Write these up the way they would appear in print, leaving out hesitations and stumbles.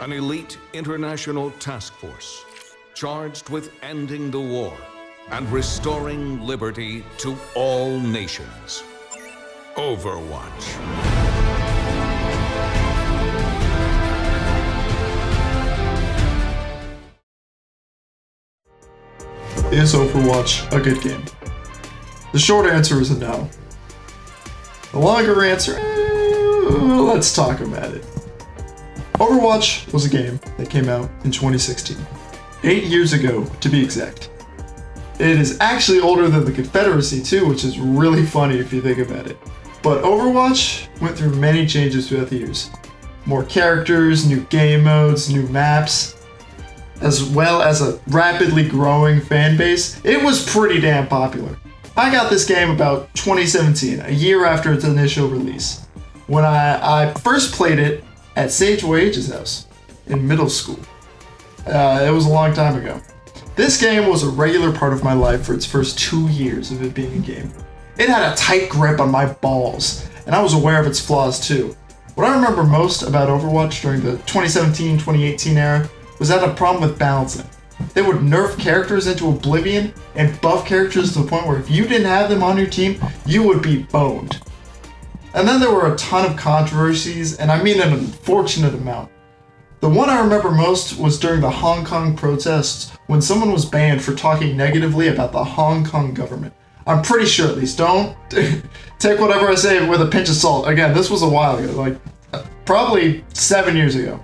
an elite international task force charged with ending the war and restoring liberty to all nations. Overwatch. Is Overwatch a good game? The short answer is no. The longer answer, let's talk about it. Overwatch was a game that came out in 2016. 8 years ago, to be exact. It is actually older than the Confederacy too, which is really funny if you think about it. But Overwatch went through many changes throughout the years. More characters, new game modes, new maps, as well as a rapidly growing fan base. It was pretty damn popular. I got this game about 2017, a year after its initial release, when I first played it at Sage Wage's house in middle school. It was a long time ago. This game was a regular part of my life for its first 2 years of it being a game. It had a tight grip on my balls, and I was aware of its flaws too. What I remember most about Overwatch during the 2017-2018 era was that a problem with balancing. They would nerf characters into oblivion and buff characters to the point where if you didn't have them on your team, you would be boned. And then there were a ton of controversies, and I mean an unfortunate amount. The one I remember most was during the Hong Kong protests when someone was banned for talking negatively about the Hong Kong government. I'm pretty sure, at least. Don't take whatever I say with a pinch of salt. Again, this was a while ago, like probably 7 years ago.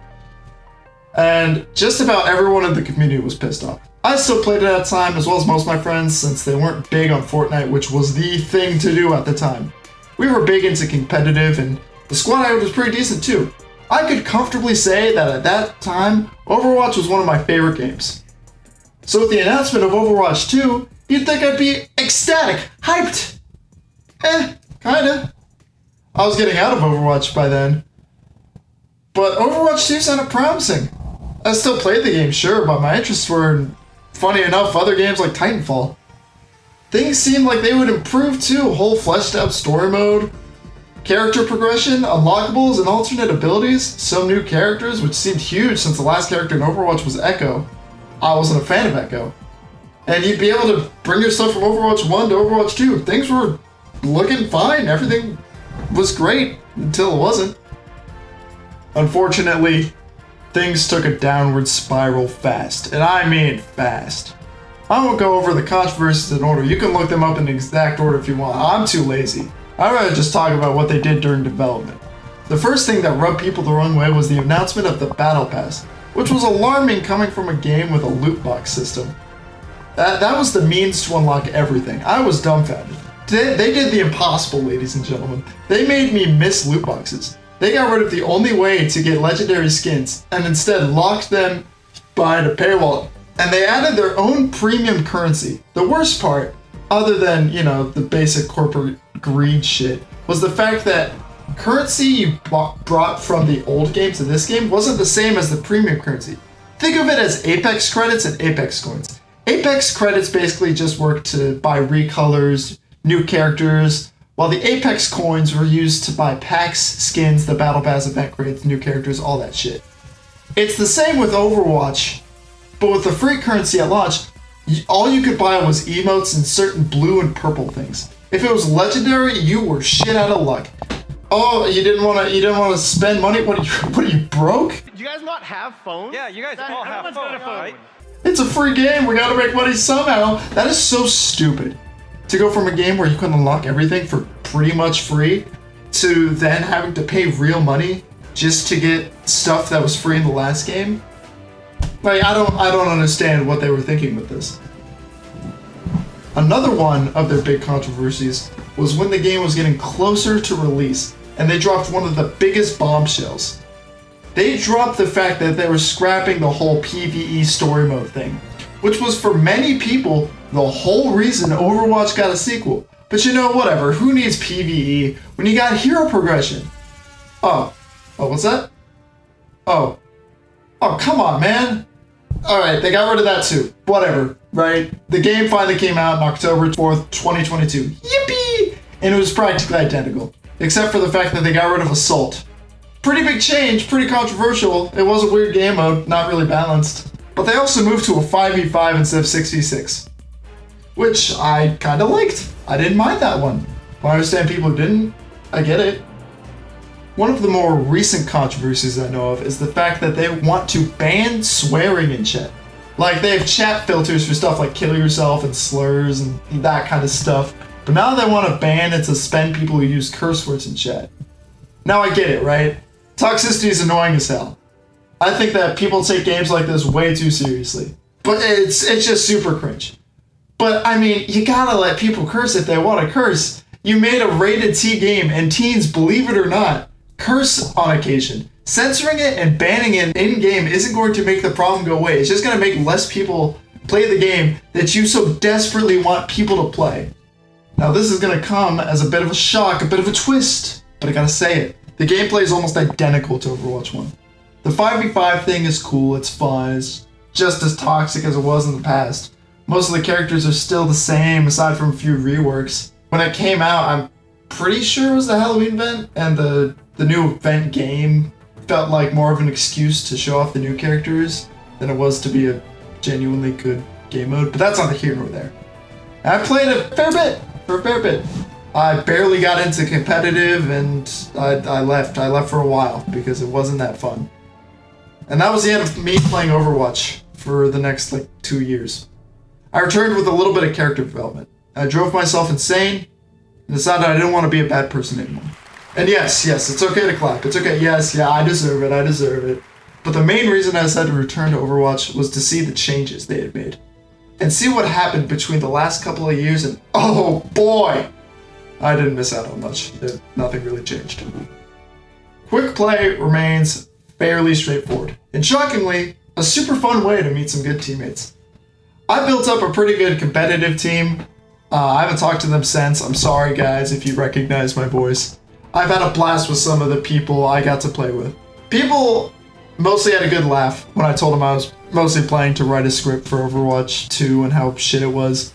And just about everyone in the community was pissed off. I still played it at the time, as well as most of my friends, since they weren't big on Fortnite, which was the thing to do at the time. We were big into competitive, and the squad I was pretty decent too. I could comfortably say that at that time, Overwatch was one of my favorite games. So with the announcement of Overwatch 2, you'd think I'd be ecstatic, hyped. Kinda. I was getting out of Overwatch by then. But Overwatch 2 sounded promising. I still played the game, sure, but my interests were in, funny enough, other games like Titanfall. Things seemed like they would improve too, a whole fleshed out story mode, character progression, unlockables, and alternate abilities, some new characters, which seemed huge since the last character in Overwatch was Echo. I wasn't a fan of Echo. And you'd be able to bring your stuff from Overwatch 1 to Overwatch 2. Things were looking fine, everything was great until it wasn't. Unfortunately, things took a downward spiral fast, and I mean fast. I won't go over the controversies in order. You can look them up in exact order if you want. I'm too lazy. I'd rather just talk about what they did during development. The first thing that rubbed people the wrong way was the announcement of the Battle Pass, which was alarming coming from a game with a loot box system. That was the means to unlock everything. I was dumbfounded. They did the impossible, ladies and gentlemen. They made me miss loot boxes. They got rid of the only way to get legendary skins and instead locked them behind a paywall. And they added their own premium currency. The worst part, other than, the basic corporate greed shit, was the fact that currency you brought from the old game to this game wasn't the same as the premium currency. Think of it as Apex credits and Apex coins. Apex credits basically just work to buy recolors, new characters, while the Apex coins were used to buy packs, skins, the Battle Pass event crates, new characters, all that shit. It's the same with Overwatch, but with the free currency at launch, all you could buy was emotes and certain blue and purple things. If it was legendary, you were shit out of luck. Oh, you didn't want to spend money? What are you broke? Do you guys not have phones? Yeah, you guys all have phones, right? It's a free game. We gotta make money somehow. That is so stupid. To go from a game where you can unlock everything for pretty much free to then having to pay real money just to get stuff that was free in the last game. Like, I don't understand what they were thinking with this. Another one of their big controversies was when the game was getting closer to release and they dropped one of the biggest bombshells. They dropped the fact that they were scrapping the whole PvE story mode thing, which was for many people the whole reason Overwatch got a sequel. But whatever, who needs PvE when you got hero progression? Oh, what's that? Oh, come on, man. Alright, they got rid of that too. Whatever, right? The game finally came out on October 4th, 2022. Yippee! And it was practically identical, except for the fact that they got rid of Assault. Pretty big change, pretty controversial. It was a weird game mode, not really balanced. But they also moved to a 5v5 instead of 6v6. Which I kinda liked. I didn't mind that one. I understand people who didn't. I get it. One of the more recent controversies I know of is the fact that they want to ban swearing in chat. Like, they have chat filters for stuff like kill yourself and slurs and that kind of stuff. But now they want to ban and suspend people who use curse words in chat. Now I get it, right? Toxicity is annoying as hell. I think that people take games like this way too seriously. But it's just super cringe. But, I mean, you gotta let people curse if they want to curse. You made a rated T game, and teens, believe it or not, curse on occasion. Censoring it and banning it in-game isn't going to make the problem go away. It's just going to make less people play the game that you so desperately want people to play. Now, this is going to come as a bit of a shock, a bit of a twist, but I gotta say it. The gameplay is almost identical to Overwatch 1. The 5v5 thing is cool, it's fun, it's just as toxic as it was in the past. Most of the characters are still the same, aside from a few reworks. When it came out, I'm pretty sure it was the Halloween event, and the new event game felt like more of an excuse to show off the new characters than it was to be a genuinely good game mode, but that's neither here nor there. I played a fair bit. I barely got into competitive, and I left. I left for a while because it wasn't that fun. And that was the end of me playing Overwatch for the next, 2 years. I returned with a little bit of character development. I drove myself insane and decided I didn't want to be a bad person anymore. And yes, it's okay to clap. It's okay. Yes, I deserve it. But the main reason I decided to return to Overwatch was to see the changes they had made. And see what happened between the last couple of years and, oh boy! I didn't miss out on much. Nothing really changed. Quick play remains fairly straightforward. And shockingly, a super fun way to meet some good teammates. I built up a pretty good competitive team. I haven't talked to them since. I'm sorry guys if you recognize my voice. I've had a blast with some of the people I got to play with. People mostly had a good laugh when I told them I was mostly playing to write a script for Overwatch 2 and how shit it was.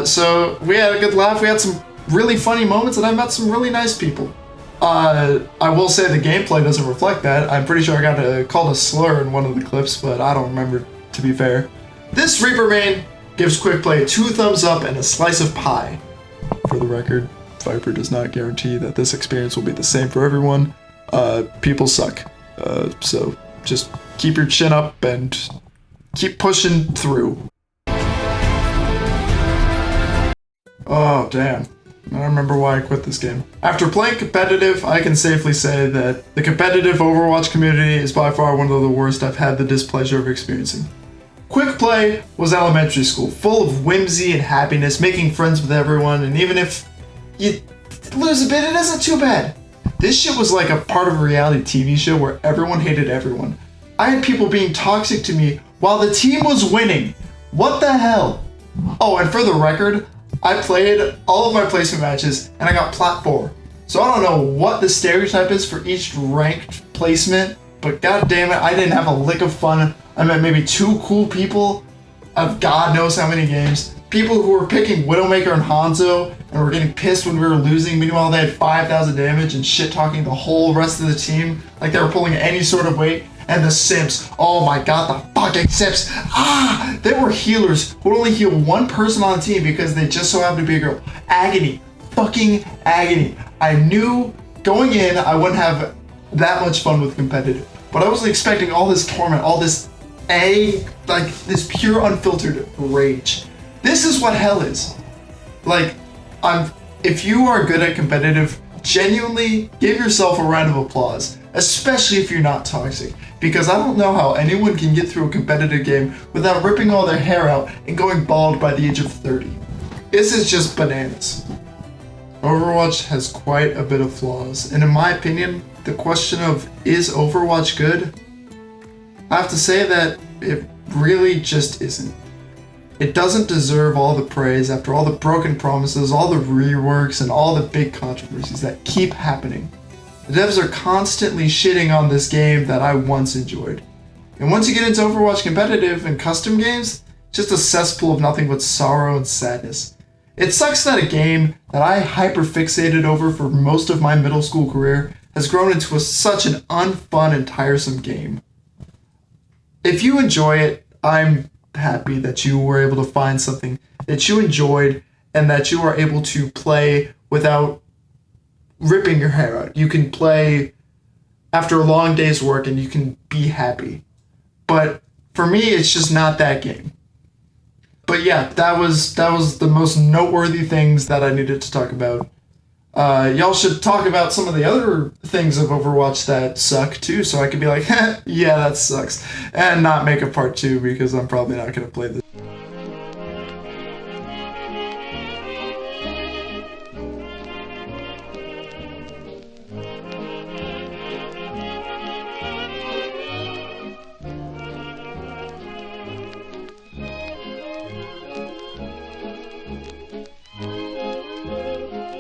So we had a good laugh. We had some really funny moments and I met some really nice people. I will say the gameplay doesn't reflect that. I'm pretty sure I got called a slur in one of the clips, but I don't remember, to be fair. This Reaper main gives Quick Play 2 thumbs up and a slice of pie. For the record, Viper does not guarantee that this experience will be the same for everyone. People suck. So just keep your chin up and keep pushing through. Oh, damn. I don't remember why I quit this game. After playing competitive, I can safely say that the competitive Overwatch community is by far one of the worst I've had the displeasure of experiencing. Quick Play was elementary school, full of whimsy and happiness, making friends with everyone, and even if you lose a bit, it isn't too bad. This shit was like a part of a reality TV show where everyone hated everyone. I had people being toxic to me while the team was winning. What the hell? Oh, and for the record, I played all of my placement matches and I got plat 4. So I don't know what the stereotype is for each ranked placement, but god damn it, I didn't have a lick of fun. I met maybe 2 cool people of God knows how many games. People who were picking Widowmaker and Hanzo and were getting pissed when we were losing. Meanwhile, they had 5,000 damage and shit-talking the whole rest of the team like they were pulling any sort of weight. And the simps, oh my god, the fucking simps. They were healers who would only heal one person on the team because they just so happened to be a girl. Agony, fucking agony. I knew going in I wouldn't have that much fun with competitive, but I wasn't expecting all this torment, all this this pure unfiltered rage. This is what hell is. If you are good at competitive, genuinely give yourself a round of applause, especially if you're not toxic, because I don't know how anyone can get through a competitive game without ripping all their hair out and going bald by the age of 30. This is just bananas. Overwatch has quite a bit of flaws, and in my opinion, the question of is Overwatch good? I have to say that it really just isn't. It doesn't deserve all the praise after all the broken promises, all the reworks, and all the big controversies that keep happening. The devs are constantly shitting on this game that I once enjoyed. And once you get into Overwatch competitive and custom games, it's just a cesspool of nothing but sorrow and sadness. It sucks that a game that I hyper-fixated over for most of my middle school career has grown into such an unfun and tiresome game. If you enjoy it, I'm happy that you were able to find something that you enjoyed and that you are able to play without ripping your hair out. You can play after a long day's work and you can be happy. But for me, it's just not that game. But yeah, that was the most noteworthy things that I needed to talk about. Y'all should talk about some of the other things of Overwatch that suck too, so I could be like, yeah, that sucks, and not make a part 2 because I'm probably not going to play this.